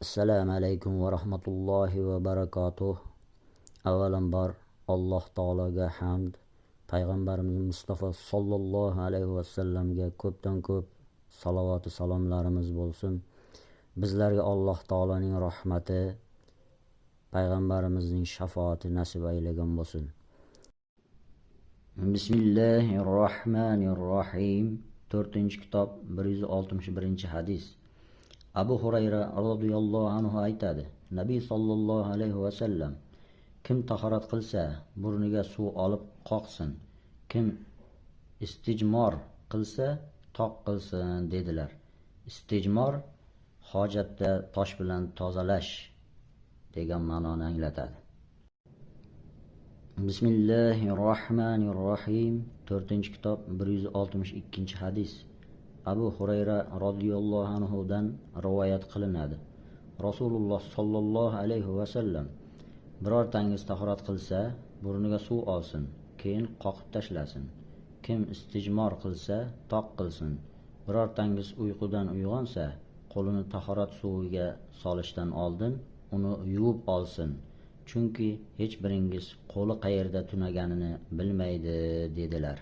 Assalomu alaykum va rahmatullohi va barakatuh. Avvalambor Alloh taologa hamd, payg'ambarimiz Mustafa sollallohu alayhi va sallamga ko'pdan ko'p salovat va salomlarimiz bo'lsin. Bizlarga Alloh taoloning rahmati, payg'ambarimizning shafoati nasib aylagan bo'lsin. Bismillahirrohmanirrohim. 4-kitob 161-hadis. Abu Hurayra radhiyallohu anhu aytadi: Nabiy sallallohu alayhi va sallam: kim tahorat qilsa, burniga suv olib qoqsin, kim istijmor qilsa, toq qilsin dedilar. Istijmor hojatda tosh bilan tozalash degan ma'noni anglatadi. Bismillahirrohmanirrohim. 4-kitob 162-hadis. Abu Hurayra radhiyallohu anhu dan rivoyat qilinadi. Rasululloh sallallohu alayhi va sallam: birortangiz tahorat qilsa, burniga suv olsin, keyin qoqib tashlasin. Kim istijmor qilsa, toq qilsin. Birortangiz uyqudan uyg'onsa, qo'lini tahorat suviga solishdan oldin uni yuvib olsin. Chunki hech biringiz qo'li qayerda tunaganini bilmaydi dedilar.